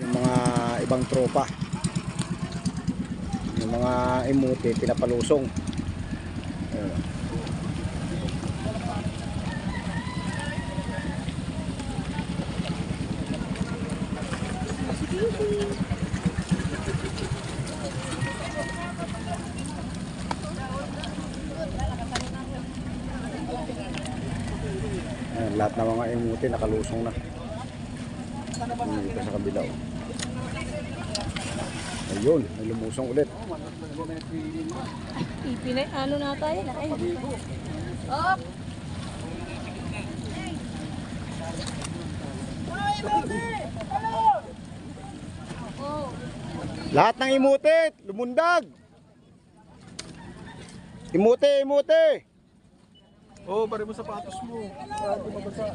Yung mga ibang tropa, yung mga imuti pinapalusong. Ayun. Ayan, lahat ng mga imuti nakalusong na. Dito sa kabila. Ayun, may lumusong ulit. Ipinay, ano na tayo na eh. Oh! Lahat ng imuti, lumundag. Imuti, imuti. Oh, bari mo sapatos mo. Para di mabasa.